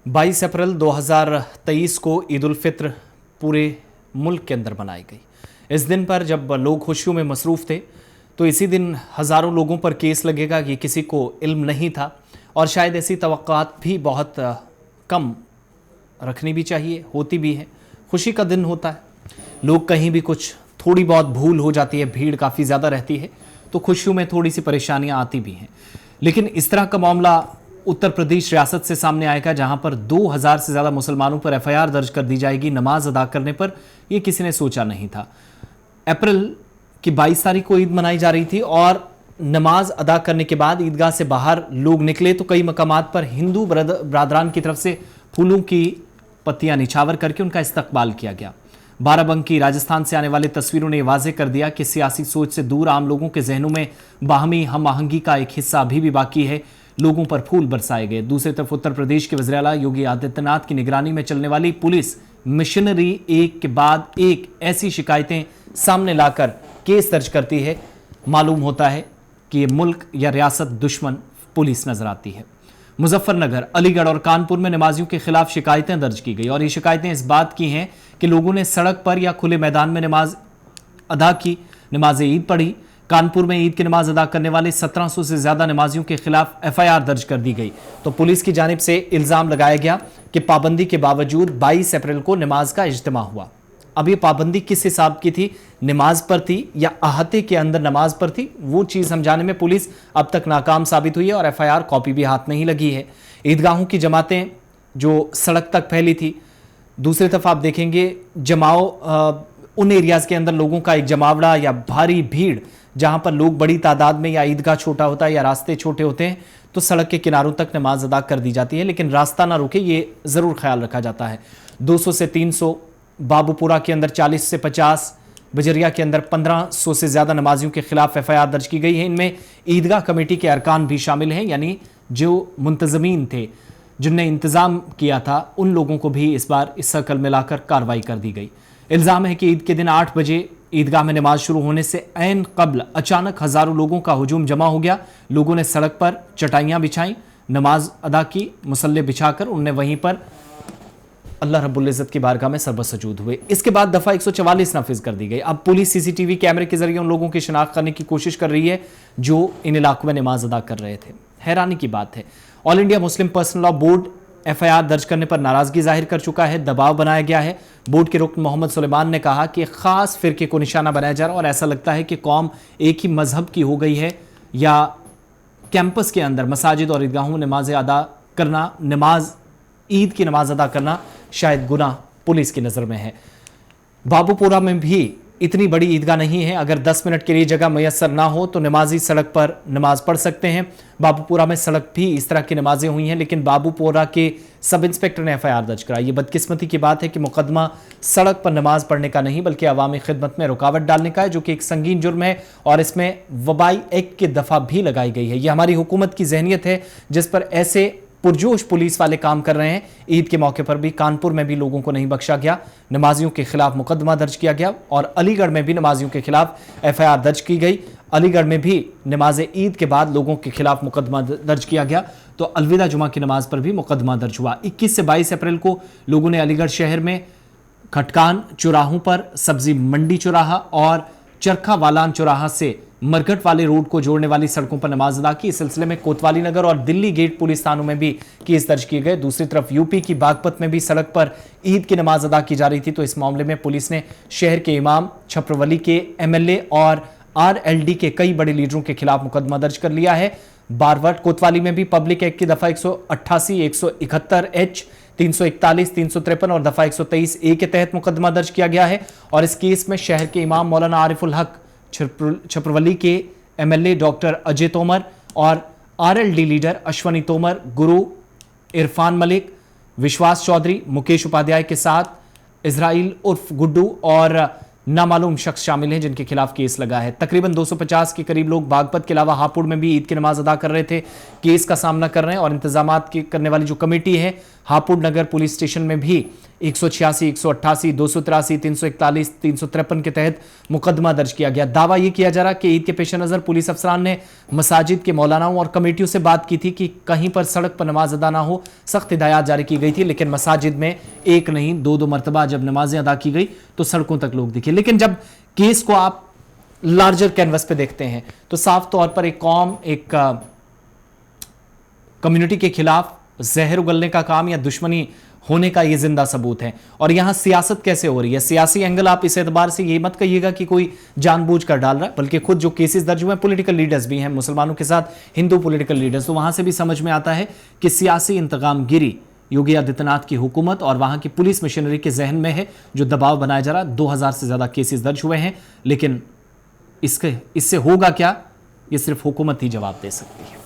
22 अप्रैल 2023 को ईद उल फित्र पूरे मुल्क के अंदर मनाई गई। इस दिन पर जब लोग खुशियों में मसरूफ़ थे तो इसी दिन हज़ारों लोगों पर केस लगेगा कि किसी को इल्म नहीं था, और शायद ऐसी तवक्कात भी बहुत कम रखनी भी चाहिए, होती भी है। खुशी का दिन होता है, लोग कहीं भी कुछ थोड़ी बहुत भूल हो जाती है, भीड़ काफ़ी ज़्यादा रहती है तो खुशियों में थोड़ी सी परेशानियां आती भी हैं। लेकिन इस तरह का मामला उत्तर प्रदेश रियासत से सामने आएगा, जहां पर 2000 से ज़्यादा मुसलमानों पर एफआईआर दर्ज कर दी जाएगी नमाज अदा करने पर। यह किसी ने सोचा नहीं था। अप्रैल की 22 तारीख को ईद मनाई जा रही थी और नमाज अदा करने के बाद ईदगाह से बाहर लोग निकले तो कई मकामात पर हिंदू बरादरान की तरफ से फूलों की पत्तियां निछावर करके उनका इस्तकबाल किया गया। बाराबंकी राजस्थान से आने वाली तस्वीरों ने वाजे कर दिया कि सियासी सोच से दूर आम लोगों के जहनों में बाहमी हम आहंगी का एक हिस्सा अभी भी बाकी है। लोगों पर फूल बरसाए गए। दूसरी तरफ उत्तर प्रदेश के वज़ीर आला योगी आदित्यनाथ की निगरानी में चलने वाली पुलिस मिशनरी एक के बाद एक ऐसी शिकायतें सामने लाकर केस दर्ज करती है। मालूम होता है कि ये मुल्क या रियासत दुश्मन पुलिस नजर आती है। मुजफ्फरनगर, अलीगढ़ और कानपुर में नमाजियों के खिलाफ शिकायतें दर्ज की गई और ये शिकायतें इस बात की हैं कि लोगों ने सड़क पर या खुले मैदान में नमाज अदा की, नमाज ईद पढ़ी। कानपुर में ईद की नमाज अदा करने वाले 1700 से ज्यादा नमाजियों के खिलाफ एफआईआर दर्ज कर दी गई तो पुलिस की जानिब से इल्जाम लगाया गया कि पाबंदी के बावजूद 22 अप्रैल को नमाज का इज्तिमा हुआ। अब ये पाबंदी किस हिसाब की थी, नमाज पर थी या अहाते के अंदर नमाज पर थी, वो चीज समझाने में पुलिस अब तक नाकाम साबित हुई है और एफआईआर कॉपी भी हाथ नहीं लगी है। ईदगाहों की जमातें जो सड़क तक फैली थी, दूसरी तरफ आप देखेंगे उन एरियाज के अंदर लोगों का एक जमावड़ा या भारी भीड़, जहां पर लोग बड़ी तादाद में, या ईदगाह छोटा होता है या रास्ते छोटे होते हैं तो सड़क के किनारों तक नमाज अदा कर दी जाती है, लेकिन रास्ता ना रुके ये ज़रूर ख्याल रखा जाता है। 200 से 300, बाबूपुरा के अंदर 40 से 50, बजरिया के अंदर 1500 से ज़्यादा नमाजियों के खिलाफ एफआईआर दर्ज की गई है। इनमें ईदगाह कमेटी के अरकान भी शामिल हैं, यानी जो मुंतजमीन थे, जिनने इंतज़ाम किया था, उन लोगों को भी इस बार इस सर्कल में लाकर कार्रवाई कर दी गई। इल्ज़ाम है कि ईद के दिन 8 बजे ईदगाह में नमाज शुरू होने से ऐन कब्ल अचानक हज़ारों लोगों का हुजूम जमा हो गया। लोगों ने सड़क पर चटाइयाँ बिछाई, नमाज अदा की, मुसल्ले बिछाकर उनने वहीं पर अल्लाह रब्बुल इज़्ज़त की बारगाह में सरबसजूद हुए। इसके बाद दफ़ा 144 नाफिज कर दी गई। अब पुलिस सीसीटीवी कैमरे के जरिए उन लोगों की शिनाख्त करने की कोशिश कर रही है जो इन इलाकों में नमाज अदा कर रहे थे। हैरानी की बात है, all India Muslim personal law board FIR दर्ज करने पर नाराजगी जाहिर कर चुका है, दबाव बनाया गया है। बोर्ड के रुकन मोहम्मद सुलेमान ने कहा कि खास फिरके को निशाना बनाया जा रहा है और ऐसा लगता है कि कौम एक ही मजहब की हो गई है, या कैंपस के अंदर मसाजिद और ईदगाहों में नमाज अदा करना, ईद की नमाज अदा करना शायद गुनाह पुलिस की नज़र में है। बाबूपुरा में भी इतनी बड़ी ईदगाह नहीं है, अगर 10 मिनट के लिए जगह मैसर ना हो तो नमाजी सड़क पर नमाज पढ़ सकते हैं। बाबूपुरा में सड़क भी इस तरह की नमाजें हुई हैं, लेकिन बाबूपुरा के सब इंस्पेक्टर ने एफआईआर दर्ज कराई। ये बदकिस्मती की बात है कि मुकदमा सड़क पर नमाज पढ़ने का नहीं बल्कि अवामी खिदमत में रुकावट डालने का है, जो कि एक संगीन जुर्म है और इसमें वबाई एक्ट की दफ़ा भी लगाई गई है। यह हमारी हुकूमत की जहनीत है जिस पर ऐसे पुरजोश पुलिस वाले काम कर रहे हैं। ईद के मौके पर भी कानपुर में भी लोगों को नहीं बख्शा गया, नमाजियों के खिलाफ मुकदमा दर्ज किया गया और अलीगढ़ में भी नमाजियों के खिलाफ एफआईआर दर्ज की गई। अलीगढ़ में भी नमाज ईद के बाद लोगों के खिलाफ मुकदमा दर्ज किया गया तो अलविदा जुमा की नमाज पर भी मुकदमा दर्ज हुआ। 21 से 22 अप्रैल को लोगों ने अलीगढ़ शहर में खटकान चौराहों पर, सब्जी मंडी चौराहा और चरखा वालान चौराहा से मरघट वाले रोड को जोड़ने वाली सड़कों पर नमाज अदा की। इस सिलसिले में कोतवाली नगर और दिल्ली गेट पुलिस थानों में भी केस दर्ज किए गए। दूसरी तरफ यूपी की बागपत में भी सड़क पर ईद की नमाज अदा की जा रही थी तो इस मामले में पुलिस ने शहर के इमाम, छपरवली के एमएलए और आरएलडी के कई बड़े लीडरों के खिलाफ मुकदमा दर्ज कर लिया है। बारवट कोतवाली में भी पब्लिक एक्ट की दफा 188, 171H, 341, 353 और दफा 123A के तहत मुकदमा दर्ज किया गया है और इस केस में शहर के इमाम मौलाना आरिफुल हक, छपरवली के एमएलए डॉक्टर अजय तोमर और आरएलडी लीडर अश्वनी तोमर, गुरु इरफान मलिक, विश्वास चौधरी, मुकेश उपाध्याय के साथ इजराइल उर्फ गुड्डू और नामालूम शख्स शामिल हैं जिनके खिलाफ केस लगा है। तकरीबन 250 के करीब लोग बागपत के अलावा हापुड़ में भी ईद की नमाज अदा कर रहे थे, केस का सामना कर रहे हैं और इंतजामात करने वाली जो कमेटी है हापुड़ नगर पुलिस स्टेशन में भी 186, 188, 283, 341, 353 के तहत मुकदमा दर्ज किया गया। दावा यह किया जा रहा कि ईद के पेश नजर पुलिस अफसरान ने मसाजिद के मौलानाओं और कमेटियों से बात की थी कि कहीं पर सड़क पर नमाज अदा ना हो, सख्त हिदायत जारी की गई थी। लेकिन मसाजिद में एक नहीं दो मरतबा जब नमाजें अदा की गई तो सड़कों तक लोग दिखे। लेकिन जब केस को आप लार्जर कैनवस पे देखते हैं तो साफ तौर पर एक कौम, एक कम्युनिटी के खिलाफ जहर उगलने का काम या दुश्मनी होने का यह जिंदा सबूत है। और यहां सियासत कैसे हो रही है, सियासी एंगल आप इस एतबार से ये मत कहिएगा कि कोई जानबूझकर डाल रहा है, बल्कि खुद जो केसेस दर्ज हुए हैं, पॉलिटिकल लीडर्स भी हैं, मुसलमानों के साथ हिंदू पॉलिटिकल लीडर्स, तो वहां से भी समझ में आता है कि सियासी इंतकामगिरी योगी आदित्यनाथ की हुकूमत और वहां की पुलिस मशीनरी के जहन में है, जो दबाव बनाया जा रहा है। 2000 से ज्यादा केसेस दर्ज हुए हैं, लेकिन इससे होगा क्या, ये सिर्फ हुकूमत ही जवाब दे सकती है।